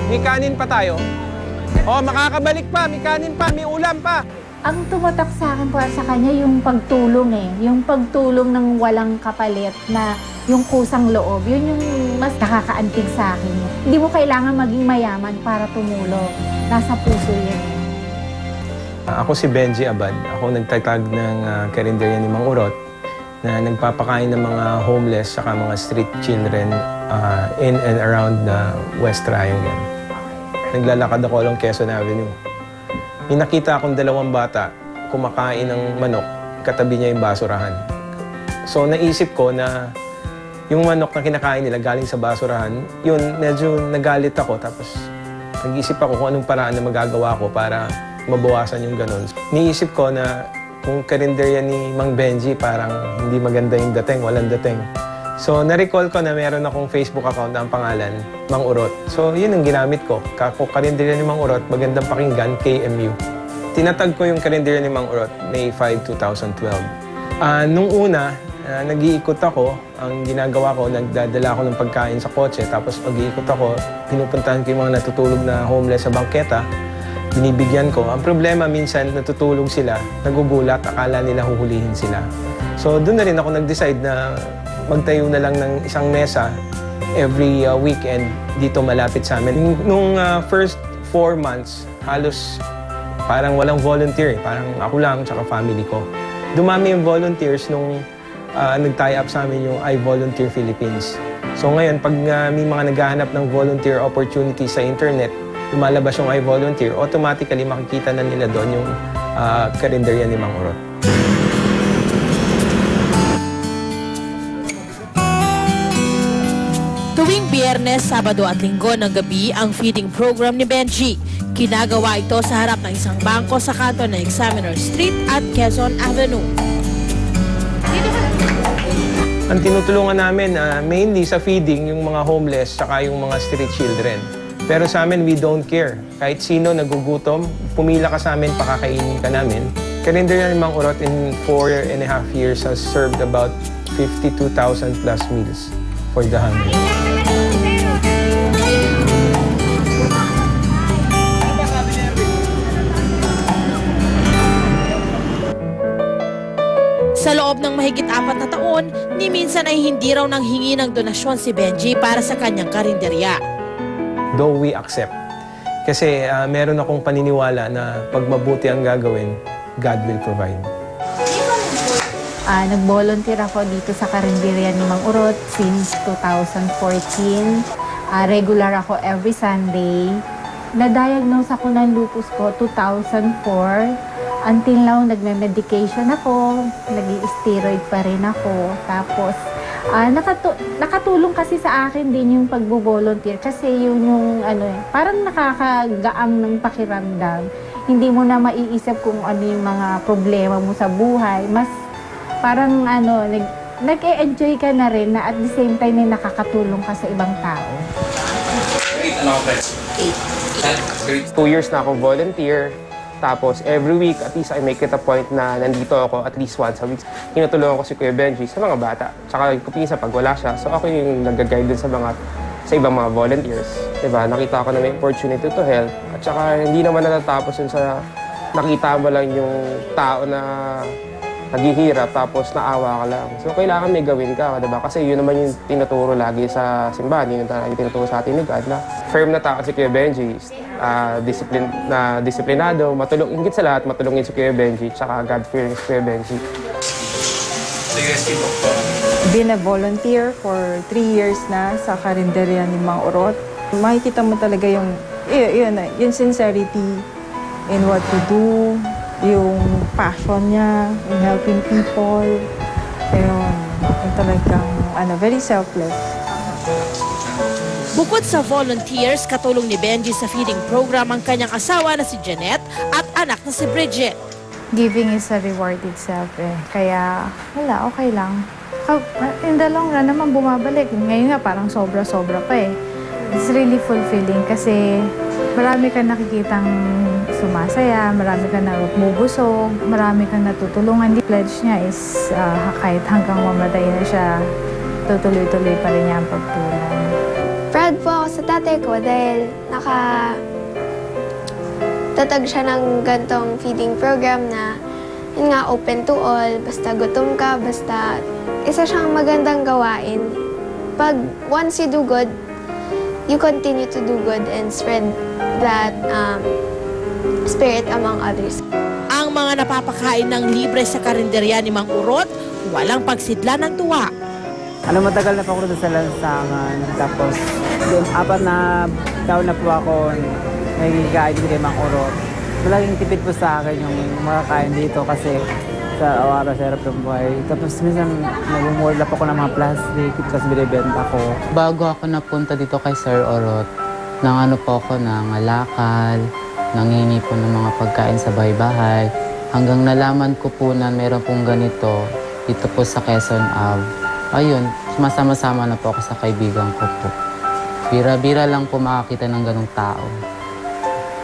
May kanin pa tayo. Oh, makakabalik pa, may kanin pa, may ulam pa. Ang tumatak sa akin po sa kanya yung pagtulong Yung pagtulong ng walang kapalit na yung kusang loob. Yun yung mas nakakaantig sa akin. Hindi mo kailangan maging mayaman para tumulong. Nasa puso yun. Ako si Benji Abad. Ako nagtatag ng karinderya ni Mang Urot na nagpapakain ng mga homeless saka mga street children in and around the West Triangle. Naglalakad ako along Quezon Avenue. May nakita akong dalawang bata kumakain ng manok, katabi niya yung basurahan. So naisip ko na yung manok na kinakain nila galing sa basurahan, yun, medyo nagalit ako. Tapos nag-isip ako kung anong paraan na magagawa ko para mabawasan yung ganun. Niisip ko na kung karinderya ni Mang Benji, parang hindi maganda yung dating, walang dating. So na-recall ko na meron akong Facebook account na ang pangalan, Mang Urot. So yun ang ginamit ko. Kako karinderya ni Mang Urot, magandang pakinggan, KMU. Tinatag ko yung karinderya ni Mang Urot, May 5, 2012. Nung una, nag-iikot ako. Ang ginagawa ko, nagdadala ako ng pagkain sa kotse. Tapos pag-iikot ako, pinupuntahan ko yung mga natutulog na homeless sa bangketa. Binibigyan ko. Ang problema, minsan natutulog sila, nagugulat, akala nila huhulihin sila. So doon na rin ako nag-decide na magtayo na lang ng isang mesa every weekend dito malapit sa amin. Nung first 4 months, halos parang walang volunteer. Parang ako lang tsaka family ko. Dumami yung volunteers nung nag-tie up sa amin yung I Volunteer Philippines. So ngayon, pag may mga naghahanap ng volunteer opportunities sa internet, lumalabas yung I Volunteer, automatically makikita na nila doon yung karinderya ni Mang Urot. Tuwing Biyernes, Sabado at Linggo ng gabi ang feeding program ni Benji. Kinagawa ito sa harap ng isang bangko sa kanto ng Examiner Street at Quezon Avenue. Ang tinutulungan namin mainly sa feeding yung mga homeless saka yung mga street children. Pero sa amin, we don't care. Kahit sino nagugutom, pumila ka sa amin, pakakainin ka namin. Karinderya ni Mang Urot in 4.5 years has served about 52,000 plus meals for the hungry. Sa loob ng mahigit 4 na taon, ni minsan ay hindi raw nang hingi ng donasyon si Benji para sa kanyang karinderya. Though we accept. Kasi meron akong paniniwala na pag mabuti ang gagawin, God will provide. Nag-volunteer ako dito sa karinderya ni Mang Urot since 2014. Regular ako every Sunday. Na-diagnose ako ng lupus ko 2004. Until now, nagme-medication ako, nag-i-steroid pa rin ako. Tapos, nakatulong kasi sa akin din yung pagbo-volunteer kasi yun yung parang nakakagaang ng pakiramdam. Hindi mo na maiisip kung ano yung mga problema mo sa buhay. Mas parang nag-e-enjoy ka na rin na at the same time na nakakatulong ka sa ibang tao. 2 years na ako volunteer. Tapos, every week, at least I make it a point na nandito ako at least once a week. Tinutulungan ko si Kuya Benji sa mga bata. Tsaka minsan pag wala siya, so ako yung nag-guide din sa ibang mga volunteers. Diba? Nakita ko na may opportunity to help. At saka hindi naman natatapos yun sa nakita mo lang yung tao na naghihirap tapos naawa ka lang. So, kailangan may gawin ka, diba? Kasi yun naman yung tinuturo lagi sa simbahan. Yun yung tinuturo sa atin ni God na firm na tao si Kuya Benji. Disiplinado, hingit sa lahat, matulungin si Kuya Benji, tsaka God-fearing si Kuya Benji. Been a volunteer for 3 years na sa karinderya ni Mang Urot. Makikita mo talaga yung sincerity in what to do, yung passion niya in helping people. Yung talagang very selfless. Bukod sa volunteers, katulong ni Benji sa feeding program ang kanyang asawa na si Janet at anak na si Bridget. Giving is a reward itself Kaya, okay lang. In the long run naman bumabalik. Ngayon nga parang sobra-sobra pa It's really fulfilling kasi marami kang nakikitang sumasaya, marami kang namubusog, marami kang natutulungan. The pledge niya is kahit hanggang mamatay na siya, tutuloy-tuloy pa rin niya ang pagtulong. Proud po ako sa tatay ko dahil tatag siya ng gantong feeding program na yun nga, open to all, basta gutom ka, basta isa siyang magandang gawain. Pag once you do good, you continue to do good and spread that spirit among others. Ang mga napapakain ng libre sa karinderya ni Mang Urot, walang pagsidla ng tuwa. Matagal na po ako sa lansangan. Tapos, doon, 4 na taon na po ako nagkikain dito kay Mang Urot. Malaking tipid po sa akin yung makakain dito kasi sa araw sa harap ng buhay. Tapos minsan nag-umorla po ako ng mga plastic, tapos binibenta ko. Bago ako napunta dito kay Sir Urot, po ako ng alakal, nanghingi po ng mga pagkain sa bahay-bahay. Hanggang nalaman ko po na meron pong ganito dito po sa Quezon Ave. Ayun, sumasama-sama na po ako sa kaibigan ko po. Bira-bira lang po makakita ng ganong tao.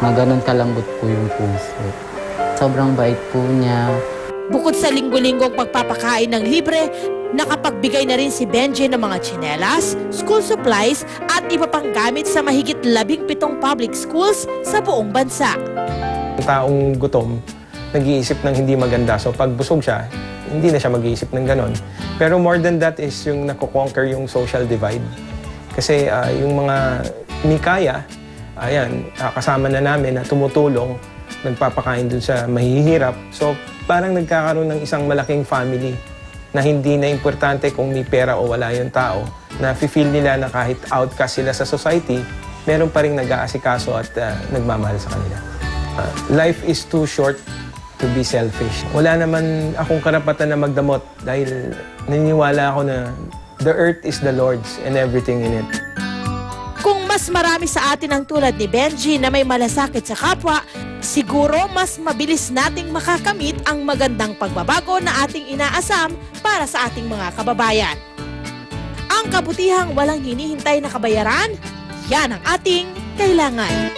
Na ganon kalambot po yung puso. Sobrang bait po niya. Bukod sa linggo-linggong pagpapakain ng libre, nakapagbigay na rin si Benji ng mga tsinelas, school supplies at iba pang gamit sa mahigit 17 public schools sa buong bansa. Ang taong gutom, nag-iisip ng hindi maganda. So pag busog siya, hindi na siya mag-iisip ng ganon. Pero more than that is yung nakukonquer yung social divide. Kasi yung mga mikaya, ayan, kasama na namin na tumutulong, nagpapakain dun sa mahihirap. So parang nagkakaroon ng isang malaking family na hindi na importante kung may pera o wala yung tao, na feel nila na kahit outcast sila sa society, meron pa rin nag-aasikaso at nagmamahal sa kanila. Life is too short to be selfish. Wala naman akong karapatan na magdamot dahil naniniwala ako na the earth is the Lord's and everything in it. Kung mas marami sa atin ang tulad ni Benji na may malasakit sa kapwa, siguro mas mabilis nating makakamit ang magandang pagbabago na ating inaasam para sa ating mga kababayan. Ang kabutihang walang hinihintay na kabayaran, yan ang ating kailangan.